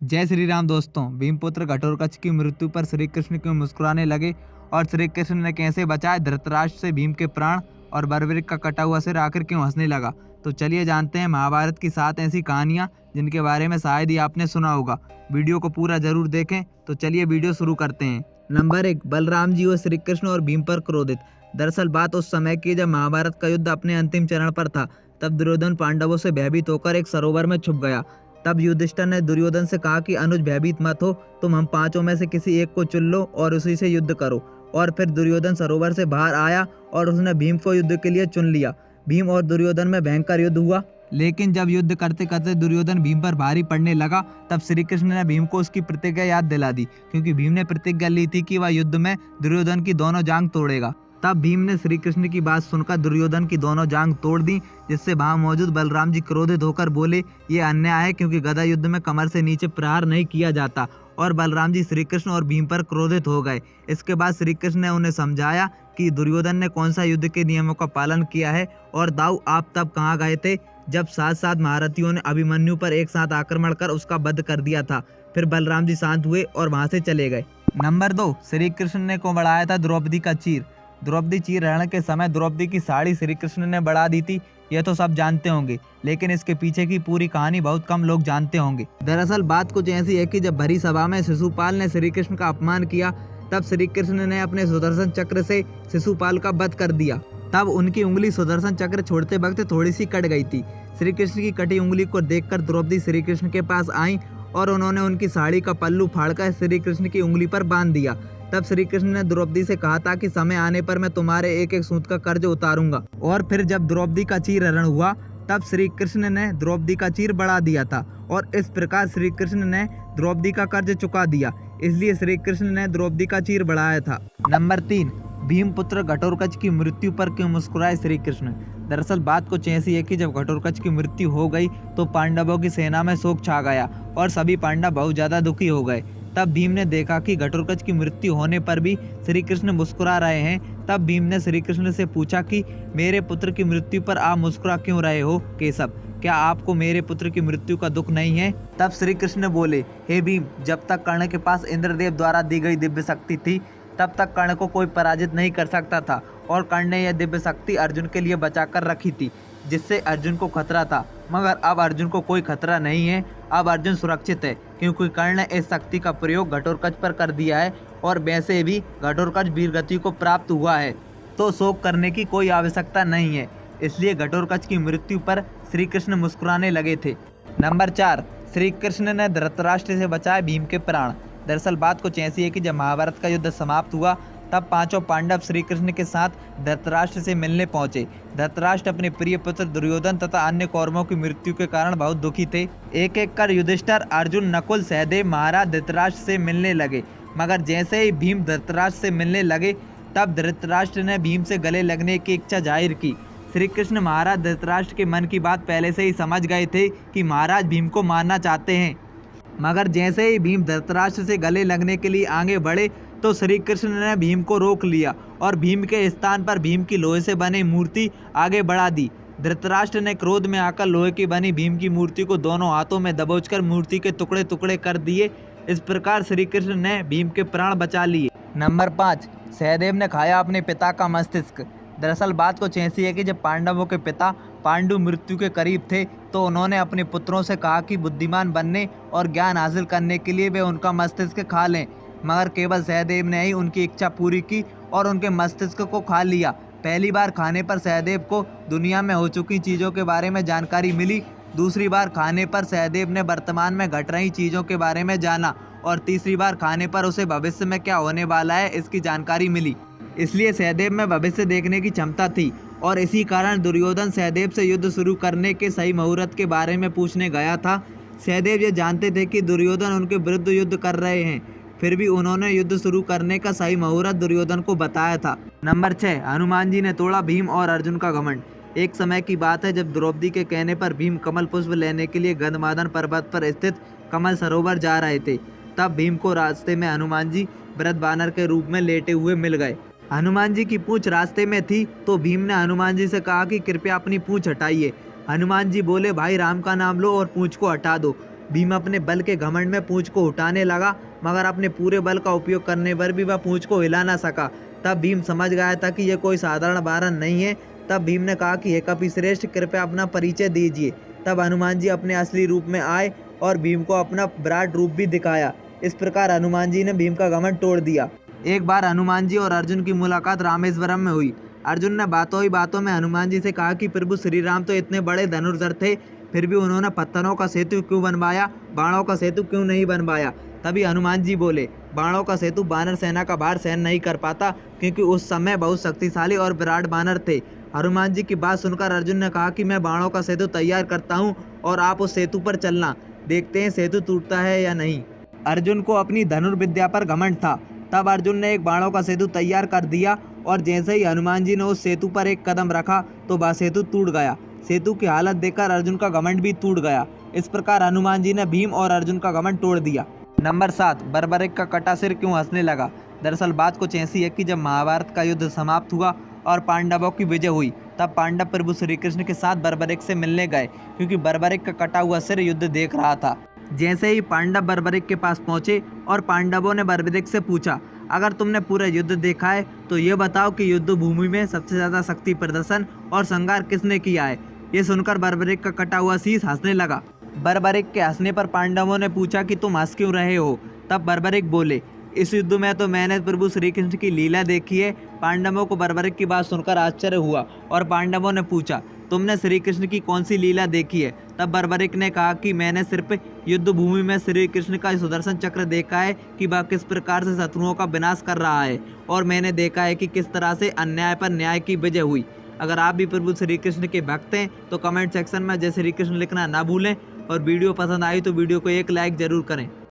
जय श्री राम दोस्तों। भीमपुत्र घटोत्कच की मृत्यु पर श्री कृष्ण क्यों मुस्कुराने लगे और श्री कृष्ण ने कैसे बचाए धृतराष्ट्र से भीम के प्राण और बर्बरिक का कटा हुआ सिर आखिर क्यों हंसने लगा, तो चलिए जानते हैं महाभारत की 7 ऐसी कहानियां जिनके बारे में शायद ही आपने सुना होगा। वीडियो को पूरा जरूर देखें। तो चलिए वीडियो शुरू करते हैं। नंबर 1, बलराम जी और श्री कृष्ण और भीम पर क्रोधित। दरअसल बात उस समय की जब महाभारत का युद्ध अपने अंतिम चरण पर था। तब दुर्योधन पांडवों से भयभीत होकर एक सरोवर में छुप गया। तब युधिष्ठिर ने दुर्योधन से कहा कि अनुज भयभीत मत हो, तुम हम पांचों में से किसी एक को चुन लो और उसी से युद्ध करो। और फिर दुर्योधन सरोवर से बाहर आया और उसने भीम को युद्ध के लिए चुन लिया। भीम और दुर्योधन में भयंकर युद्ध हुआ, लेकिन जब युद्ध करते करते दुर्योधन भीम पर भारी पड़ने लगा, तब श्री कृष्ण ने भीम को उसकी प्रतिज्ञा याद दिला दी, क्योंकि भीम ने प्रतिज्ञा ली थी कि वह युद्ध में दुर्योधन की दोनों जांघ तोड़ेगा। तब भीम ने श्री कृष्ण की बात सुनकर दुर्योधन की दोनों जांघ तोड़ दी, जिससे वहां मौजूद बलराम जी क्रोधित होकर बोले, ये अन्याय है, क्योंकि गदा युद्ध में कमर से नीचे प्रहार नहीं किया जाता। और बलराम जी श्री कृष्ण और भीम पर क्रोधित हो गए। इसके बाद श्री कृष्ण ने उन्हें समझाया कि दुर्योधन ने कौन सा युद्ध के नियमों का पालन किया है। और दाऊ, आप तब कहाँ गए थे जब 7 महारथियों ने अभिमन्यु पर एक साथ आक्रमण कर उसका वध कर दिया था। फिर बलराम जी शांत हुए और वहां से चले गए। नंबर 2, श्री कृष्ण ने को बढ़ाया था द्रौपदी का चीर। द्रौपदी चीर हरण के समय द्रौपदी की साड़ी श्री कृष्ण ने बढ़ा दी थी, यह तो सब जानते होंगे, लेकिन इसके पीछे की पूरी कहानी बहुत कम लोग जानते होंगे। दरअसल बात कुछ ऐसी है कि जब भरी सभा में शिशुपाल ने श्री कृष्ण का अपमान किया, तब श्री कृष्ण ने अपने सुदर्शन चक्र से शिशुपाल का वध कर दिया। तब उनकी उंगली सुदर्शन चक्र छोड़ते वक्त थोड़ी सी कट गई थी। श्री कृष्ण की कटी उंगली को देखकर द्रौपदी श्री कृष्ण के पास आई और उन्होंने उनकी साड़ी का पल्लू फाड़कर श्री कृष्ण की उंगली पर बांध दिया। तब श्री कृष्ण ने द्रौपदी से कहा था कि समय आने पर मैं तुम्हारे एक एक सूत का कर्ज उतारूंगा। और फिर जब द्रौपदी का चीर हरण हुआ, तब श्री कृष्ण ने द्रौपदी का चीर बढ़ा दिया था और इस प्रकार श्री कृष्ण ने द्रौपदी का कर्ज चुका दिया। इसलिए श्री कृष्ण ने द्रौपदी का चीर बढ़ाया था। नंबर 3, भीमपुत्र घटोत्कच की मृत्यु पर क्यों मुस्कुराए श्री कृष्ण। दरअसल बात कुछ ऐसी है कि जब घटोत्कच की मृत्यु हो गई तो पांडवों की सेना में शोक छा गया और सभी पांडव बहुत ज्यादा दुखी हो गए। तब भीम ने देखा कि घटोत्कच की मृत्यु होने पर भी श्री कृष्ण मुस्कुरा रहे हैं। तब भीम ने श्री कृष्ण से पूछा कि मेरे पुत्र की मृत्यु पर आप मुस्कुरा क्यों रहे हो केशव, क्या आपको मेरे पुत्र की मृत्यु का दुख नहीं है। तब श्री कृष्ण बोले, हे भीम, जब तक कर्ण के पास इंद्रदेव द्वारा दी गई दिव्य शक्ति थी, तब तक कर्ण को कोई पराजित नहीं कर सकता था। और कर्ण ने यह दिव्य शक्ति अर्जुन के लिए बचा कर रखी थी, जिससे अर्जुन को खतरा था। मगर अब अर्जुन को कोई खतरा नहीं है, अब अर्जुन सुरक्षित है, क्योंकि कर्ण ने इस शक्ति का प्रयोग घटोत्कच पर कर दिया है। और वैसे भी घटोत्कच वीरगति को प्राप्त हुआ है, तो शोक करने की कोई आवश्यकता नहीं है। इसलिए घटोत्कच की मृत्यु पर श्री कृष्ण मुस्कुराने लगे थे। नंबर 4, श्री कृष्ण ने धृतराष्ट्र से बचाए भीम के प्राण। दरअसल बात कुछ ऐसी है कि जब महाभारत का युद्ध समाप्त हुआ, तब पांचों पांडव श्री कृष्ण के साथ धृतराष्ट्र से मिलने पहुंचे। धृतराष्ट्र अपने प्रिय पुत्र दुर्योधन तथा अन्य कौरवों की मृत्यु के कारण बहुत दुखी थे। एक एक कर युधिष्ठिर, अर्जुन, नकुल, सहदेव महाराज धृतराष्ट्र से मिलने लगे। मगर जैसे ही भीम धृतराष्ट्र से मिलने लगे, तब धृतराष्ट्र ने भीम से गले लगने की इच्छा जाहिर की। श्री कृष्ण महाराज धृतराष्ट्र के मन की बात पहले से ही समझ गए थे कि महाराज भीम को मारना चाहते हैं। मगर जैसे ही भीम धृतराष्ट्र से गले लगने के लिए आगे बढ़े, तो श्री कृष्ण ने भीम को रोक लिया और भीम के स्थान पर भीम की लोहे से बनी मूर्ति आगे बढ़ा दी। धृतराष्ट्र ने क्रोध में आकर लोहे की बनी भीम की मूर्ति को दोनों हाथों में दबोचकर मूर्ति के टुकड़े टुकड़े कर दिए। इस प्रकार श्री कृष्ण ने भीम के प्राण बचा लिए। नंबर 5, सहदेव ने खाया अपने पिता का मस्तिष्क। दरअसल बात कुछ ऐसी है कि जब पांडवों के पिता पांडु मृत्यु के करीब थे, तो उन्होंने अपने पुत्रों से कहा कि बुद्धिमान बनने और ज्ञान हासिल करने के लिए वे उनका मस्तिष्क खा लें। मगर केवल सहदेव ने ही उनकी इच्छा पूरी की और उनके मस्तिष्क को खा लिया। पहली बार खाने पर सहदेव को दुनिया में हो चुकी चीज़ों के बारे में जानकारी मिली। दूसरी बार खाने पर सहदेव ने वर्तमान में घट रही चीज़ों के बारे में जाना और तीसरी बार खाने पर उसे भविष्य में क्या होने वाला है इसकी जानकारी मिली। इसलिए सहदेव में भविष्य देखने की क्षमता थी और इसी कारण दुर्योधन सहदेव से युद्ध शुरू करने के सही मुहूर्त के बारे में पूछने गया था। सहदेव ये जानते थे कि दुर्योधन उनके विरुद्ध युद्ध कर रहे हैं, फिर भी उन्होंने युद्ध शुरू करने का सही मुहूर्त दुर्योधन को बताया था। नंबर 6, हनुमान जी ने तोड़ा भीम और अर्जुन का घमंड। एक समय की बात है जब द्रौपदी के कहने पर भीम कमल पुष्प लेने के लिए गंधमादन पर्वत पर स्थित कमल सरोवर जा रहे थे। तब भीम को रास्ते में हनुमान जी वृद्ध बानर के रूप में लेटे हुए मिल गए। हनुमान जी की पूंछ रास्ते में थी, तो भीम ने हनुमान जी से कहा कि कृपया अपनी पूंछ हटाइए। हनुमान जी बोले, भाई राम का नाम लो और पूंछ को हटा दो। भीम अपने बल के घमंड में पूंछ को उठाने लगा, मगर अपने पूरे बल का उपयोग करने पर भी वह पूंछ को हिला न सका। तब भीम समझ गया था कि यह कोई साधारण वानर नहीं है। तब भीम ने कहा कि हे कपिश्रेष्ठ, कृपया अपना परिचय दीजिए। तब हनुमान जी अपने असली रूप में आए और भीम को अपना विराट रूप भी दिखाया। इस प्रकार हनुमान जी ने भीम का घमंड तोड़ दिया। एक बार हनुमान जी और अर्जुन की मुलाकात रामेश्वरम में हुई। अर्जुन ने बातों ही बातों में हनुमान जी से कहा कि प्रभु श्री राम तो इतने बड़े धनुर्धर थे, फिर भी उन्होंने पत्थरों का सेतु क्यों बनवाया, बाणों का सेतु क्यों नहीं बनवाया। तभी हनुमान जी बोले, बाणों का सेतु बानर सेना का भार सहन नहीं कर पाता, क्योंकि उस समय बहुत शक्तिशाली और विराट बानर थे। हनुमान जी की बात सुनकर अर्जुन ने कहा कि मैं बाणों का सेतु तैयार करता हूँ और आप उस सेतु पर चलना, देखते हैं सेतु टूटता है या नहीं। अर्जुन को अपनी धनुर्विद्या पर घमंड था। तब अर्जुन ने एक बाणों का सेतु तैयार कर दिया और जैसे ही हनुमान जी ने उस सेतु पर एक कदम रखा तो वह सेतु टूट गया। सेतु की हालत देखकर अर्जुन का घमंड भी टूट गया। इस प्रकार हनुमान जी ने भीम और अर्जुन का घमंड तोड़ दिया। नंबर 7, बर्बरिक का कटा सिर क्यों हंसने लगा। दरअसल बात कुछ ऐसी है कि जब महाभारत का युद्ध समाप्त हुआ और पांडवों की विजय हुई, तब पांडव प्रभु श्री कृष्ण के साथ बर्बरिक से मिलने गए, क्योंकि बर्बरिक का कटा हुआ सिर युद्ध देख रहा था। जैसे ही पांडव बर्बरिक के पास पहुंचे और पांडवों ने बर्बरिक से पूछा, अगर तुमने पूरा युद्ध देखा है तो ये बताओ कि युद्ध भूमि में सबसे ज़्यादा शक्ति प्रदर्शन और संहार किसने किया है। ये सुनकर बर्बरिक का कटा हुआ शीश हंसने लगा। बर्बरिक के हंसने पर पांडवों ने पूछा कि तुम हंस क्यों रहे हो। तब बर्बरिक बोले, इस युद्ध में तो मैंने प्रभु श्री कृष्ण की लीला देखी है। पांडवों को बर्बरिक की बात सुनकर आश्चर्य हुआ और पांडवों ने पूछा, तुमने श्री कृष्ण की कौन सी लीला देखी है। तब बर्बरिक ने कहा कि मैंने सिर्फ युद्ध भूमि में श्री कृष्ण का सुदर्शन चक्र देखा है कि वह किस प्रकार से शत्रुओं का विनाश कर रहा है, और मैंने देखा है कि किस तरह से अन्याय पर न्याय की विजय हुई। अगर आप भी प्रभु श्री कृष्ण के भक्त हैं तो कमेंट सेक्शन में जय श्री कृष्ण लिखना ना भूलें, और वीडियो पसंद आई तो वीडियो को एक लाइक जरूर करें।